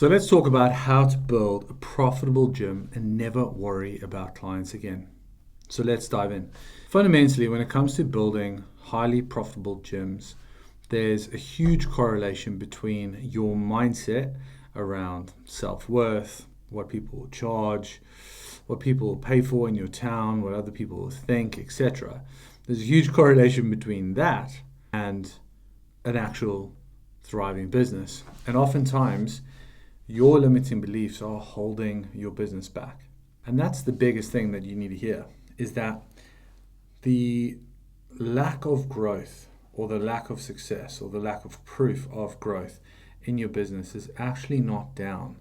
So let's talk about how to build a profitable gym and never worry about clients again. So let's dive in. Fundamentally, when it comes to building highly profitable gyms, there's a huge correlation between your mindset around self-worth, what people will charge, what people will pay for in your town, what other people will think, etc. There's a huge correlation between that and an actual thriving business. And oftentimes, your limiting beliefs are holding your business back. And that's the biggest thing that you need to hear is that the lack of growth or the lack of success or the lack of proof of growth in your business is actually not down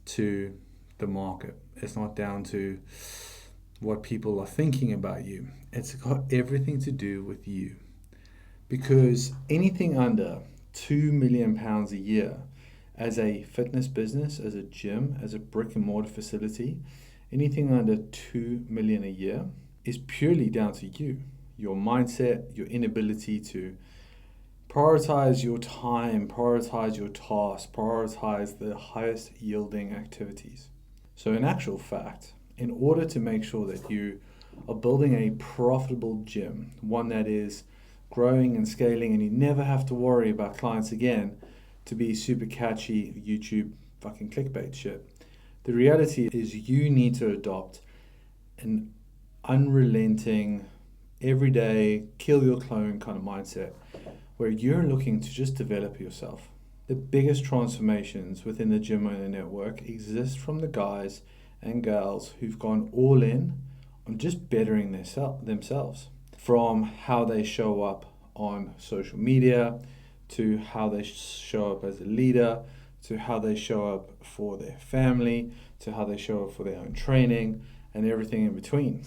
to the market. It's not down to what people are thinking about you. It's got everything to do with you. Because anything under £2 million a year as a fitness business, as a gym, as a brick and mortar facility, anything under 2 million a year is purely down to you, your mindset, your inability to prioritize your time, prioritize your tasks, prioritize the highest yielding activities. So in actual fact, in order to make sure that you are building a profitable gym, one that is growing and scaling and you never have to worry about clients again, to be super catchy YouTube fucking clickbait shit. The reality is you need to adopt an unrelenting, everyday, kill your clone kind of mindset where you're looking to just develop yourself. The biggest transformations within the Gym Owner Network exist from the guys and gals who've gone all in on just bettering themselves. From how they show up on social media, to how they show up as a leader, to how they show up for their family, to how they show up for their own training, and everything in between.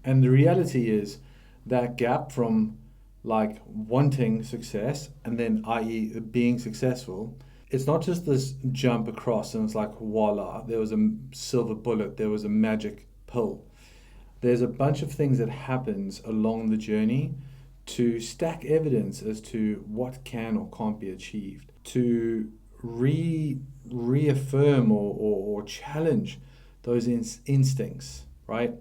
And the reality is that gap from like wanting success and then i.e. being successful, it's not just this jump across and it's like voila, there was a silver bullet, there was a magic pill. There's a bunch of things that happens along the journey to stack evidence as to what can or can't be achieved, to reaffirm or challenge those instincts, right?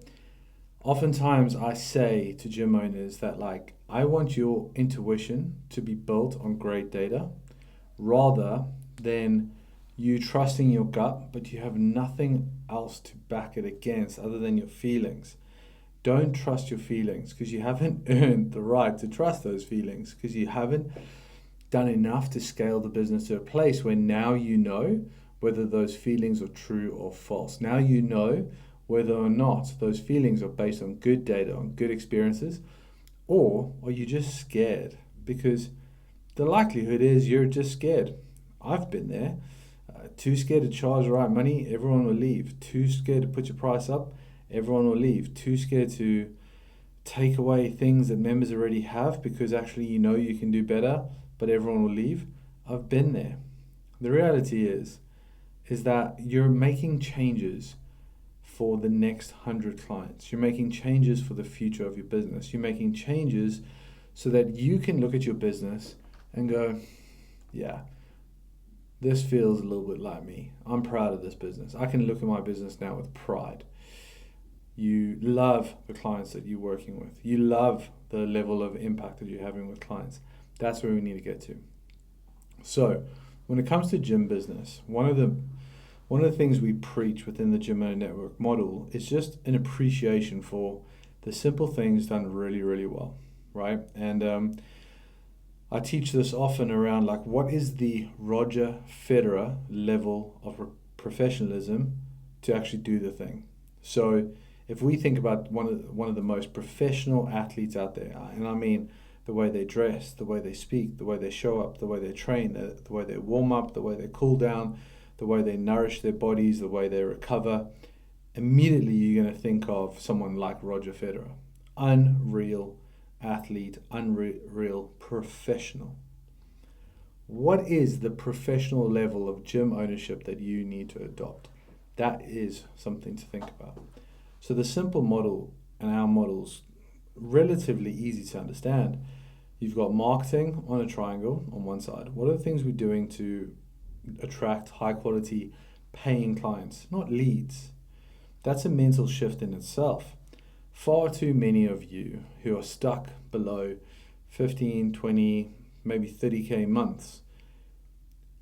Oftentimes I say to gym owners that like, I want your intuition to be built on great data rather than you trusting your gut, but you have nothing else to back it against other than your feelings. Don't trust your feelings because you haven't earned the right to trust those feelings because you haven't done enough to scale the business to a place where now you know whether those feelings are true or false. Now you know whether or not those feelings are based on good data, on good experiences, or are you just scared? Because the likelihood is you're just scared. I've been there. Too scared to charge the right money, everyone will leave. Too scared to put your price up, everyone will leave. Too scared to take away things that members already have because actually you know you can do better, but everyone will leave. I've been there. The reality is that you're making changes for the next 100 clients. You're making changes for the future of your business. You're making changes so that you can look at your business and go, yeah, this feels a little bit like me. I'm proud of this business. I can look at my business now with pride. You love the clients that you're working with. You love the level of impact that you're having with clients. That's where we need to get to. So when it comes to gym business, one of the things we preach within the Gym Owner Network model is just an appreciation for the simple things done really, really well, right? And I teach this often around like what is the Roger Federer level of professionalism to actually do the thing. So if we think about one of the most professional athletes out there, and I mean the way they dress, the way they speak, the way they show up, the way they train, the way they warm up, the way they cool down, the way they nourish their bodies, the way they recover, immediately you're going to think of someone like Roger Federer. Unreal athlete, unreal professional. What is the professional level of gym ownership that you need to adopt? That is something to think about. So the simple model and our model's relatively easy to understand. You've got marketing on a triangle on one side. What are the things we're doing to attract high quality paying clients, not leads. That's a mental shift in itself. Far too many of you who are stuck below 15, 20, maybe 30K months,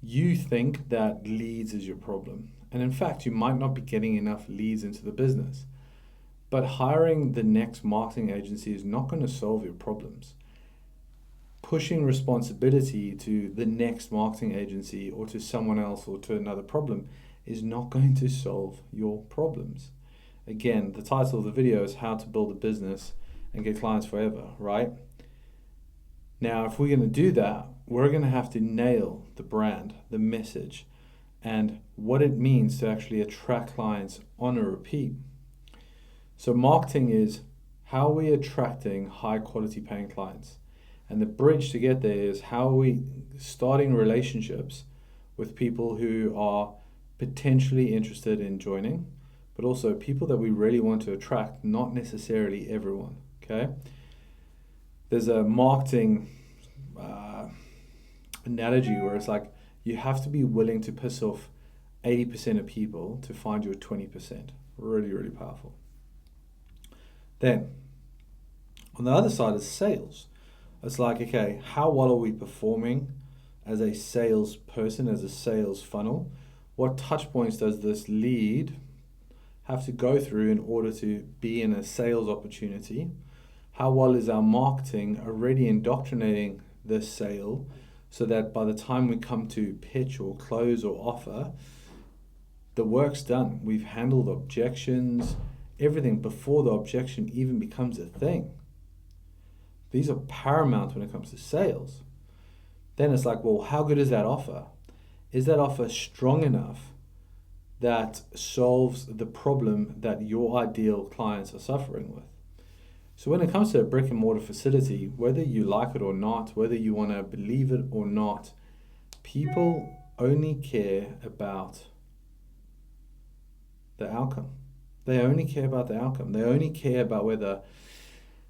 you think that leads is your problem. And in fact, you might not be getting enough leads into the business. But hiring the next marketing agency is not going to solve your problems. Pushing responsibility to the next marketing agency or to someone else or to another problem is not going to solve your problems. Again, the title of the video is How to Build a Business and Get Clients Forever, right? Now, if we're going to do that, we're going to have to nail the brand, the message, and what it means to actually attract clients on a repeat. So marketing is how are we attracting high quality paying clients? And the bridge to get there is how are we starting relationships with people who are potentially interested in joining, but also people that we really want to attract, not necessarily everyone, okay? There's a marketing analogy where it's like you have to be willing to piss off 80% of people to find your 20%. Really, really powerful. Then, on the other side is sales. It's like, okay, how well are we performing as a salesperson, as a sales funnel? What touch points does this lead have to go through in order to be in a sales opportunity? How well is our marketing already indoctrinating this sale so that by the time we come to pitch or close or offer, the work's done. We've handled objections, everything before the objection even becomes a thing. These are paramount when it comes to sales. Then it's like, well, how good is that offer? Is that offer strong enough that solves the problem that your ideal clients are suffering with? So when it comes to a brick and mortar facility, whether you like it or not, whether you want to believe it or not, people only care about the outcome. They only care about the outcome. They only care about whether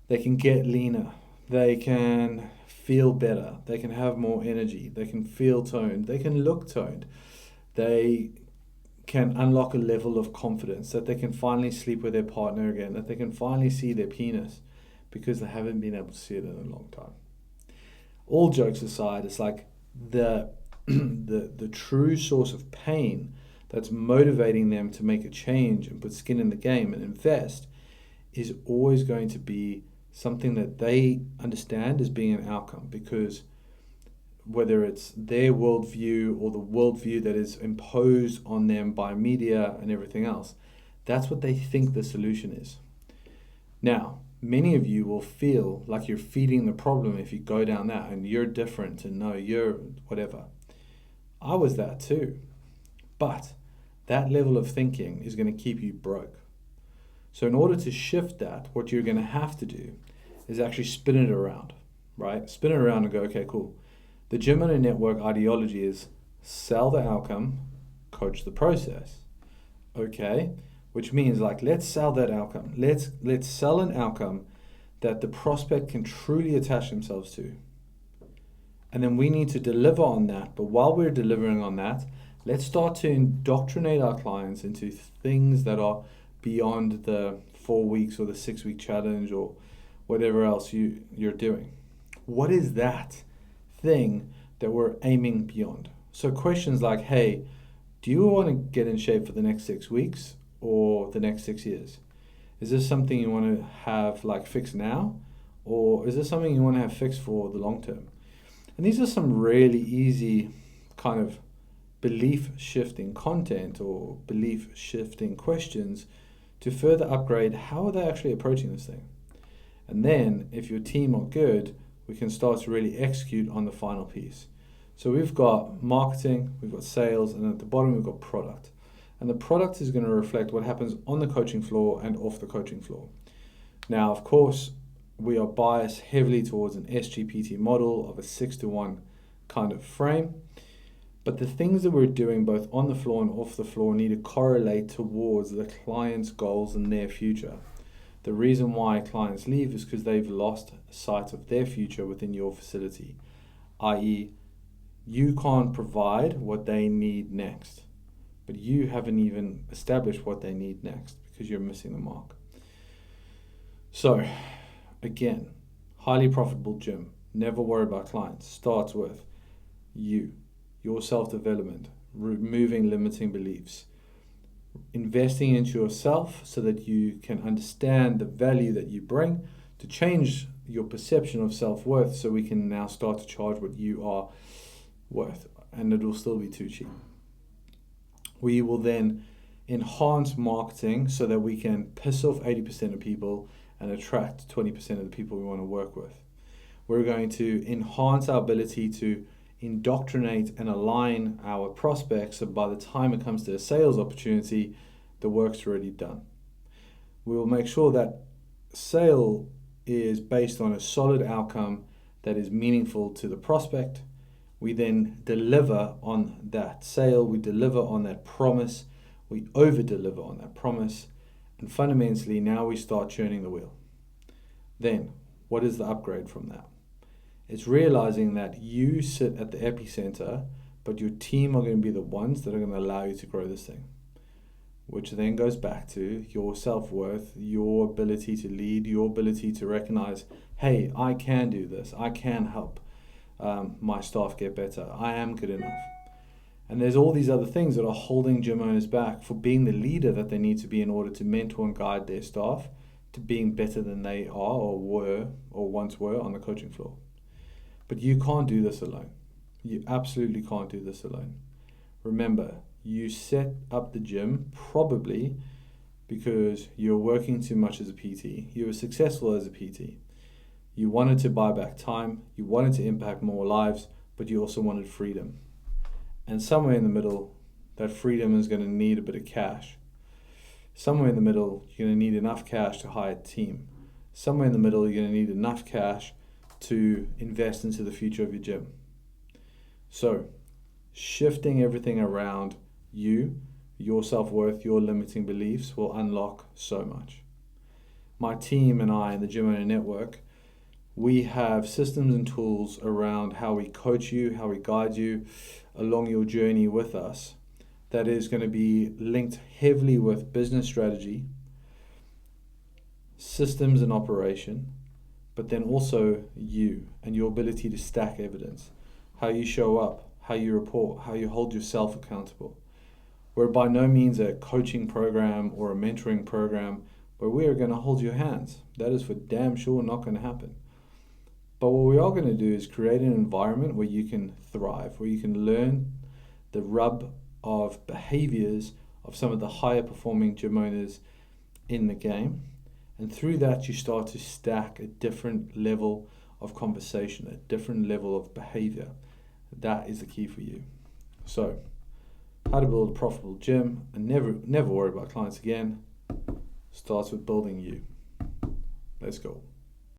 they can get leaner, they can feel better, they can have more energy, they can feel toned, they can look toned, they can unlock a level of confidence, that they can finally sleep with their partner again, that they can finally see their penis because they haven't been able to see it in a long time. All jokes aside, it's like the true source of pain that's motivating them to make a change and put skin in the game and invest is always going to be something that they understand as being an outcome, because whether it's their worldview or the worldview that is imposed on them by media and everything else, that's what they think the solution is. Now, many of you will feel like you're feeding the problem if you go down that and you're different and no, you're whatever. I was that too. But that level of thinking is going to keep you broke. So in order to shift that, what you're going to have to do is actually spin it around, right? Spin it around and go, okay, cool. The Gym Owner Network ideology is sell the outcome, coach the process. Okay, which means like, let's sell that outcome. Let's sell an outcome that the prospect can truly attach themselves to. And then we need to deliver on that. But while we're delivering on that, let's start to indoctrinate our clients into things that are beyond the 4 weeks or the 6 week challenge or whatever else you're doing. What is that thing that we're aiming beyond? So questions like, hey, do you want to get in shape for the next 6 weeks or the next 6 years? Is this something you want to have like fixed now, or is this something you want to have fixed for the long term? And these are some really easy kind of belief shifting content or belief shifting questions to further upgrade how are they actually approaching this thing. And then if your team are good, we can start to really execute on the final piece. So we've got marketing, we've got sales, and at the bottom we've got product. And the product is going to reflect what happens on the coaching floor and off the coaching floor. Now, of course, we are biased heavily towards an SGPT model of a 6-to-1 kind of frame. But the things that we're doing both on the floor and off the floor need to correlate towards the client's goals and their future. The reason why clients leave is because they've lost sight of their future within your facility, i.e. You can't provide what they need next, but you haven't even established what they need next because you're missing the mark. So, again, highly profitable gym, never worry about clients, starts with you, your self-development, removing limiting beliefs, investing into yourself so that you can understand the value that you bring to change your perception of self-worth, so we can now start to charge what you are worth, and it will still be too cheap. We will then enhance marketing so that we can piss off 80% of people and attract 20% of the people we want to work with. We're going to enhance our ability to indoctrinate and align our prospects so by the time it comes to a sales opportunity, the work's already done. We will make sure that sale is based on a solid outcome that is meaningful to the prospect. We then deliver on that sale, we deliver on that promise, we over-deliver on that promise, and fundamentally now we start churning the wheel. Then, what is the upgrade from that? It's realizing that you sit at the epicenter, but your team are going to be the ones that are going to allow you to grow this thing. Which then goes back to your self-worth, your ability to lead, your ability to recognize, hey, I can do this, I can help my staff get better, I am good enough. And there's all these other things that are holding gym owners back for being the leader that they need to be in order to mentor and guide their staff to being better than they are or were or once were on the coaching floor. But you can't do this alone. You absolutely can't do this alone. Remember, you set up the gym probably because you're working too much as a PT. You were successful as a PT. You wanted to buy back time. You wanted to impact more lives, but you also wanted freedom. And somewhere in the middle, that freedom is going to need a bit of cash. Somewhere in the middle, you're going to need enough cash to hire a team. Somewhere in the middle, you're going to need enough cash to invest into the future of your gym. So, shifting everything around you, your self-worth, your limiting beliefs will unlock so much. My team and I in the Gym Owner Network, we have systems and tools around how we coach you, how we guide you along your journey with us that is going to be linked heavily with business strategy, systems and operation, but then also you and your ability to stack evidence, how you show up, how you report, how you hold yourself accountable. We're by no means a coaching program or a mentoring program where we are going to hold your hands. That is for damn sure not going to happen. But what we are going to do is create an environment where you can thrive, where you can learn the rub of behaviors of some of the higher performing gym owners in the game. And through that, you start to stack a different level of conversation, a different level of behavior. That is the key for you. So, how to build a profitable gym and never worry about clients again starts with building you. Let's go.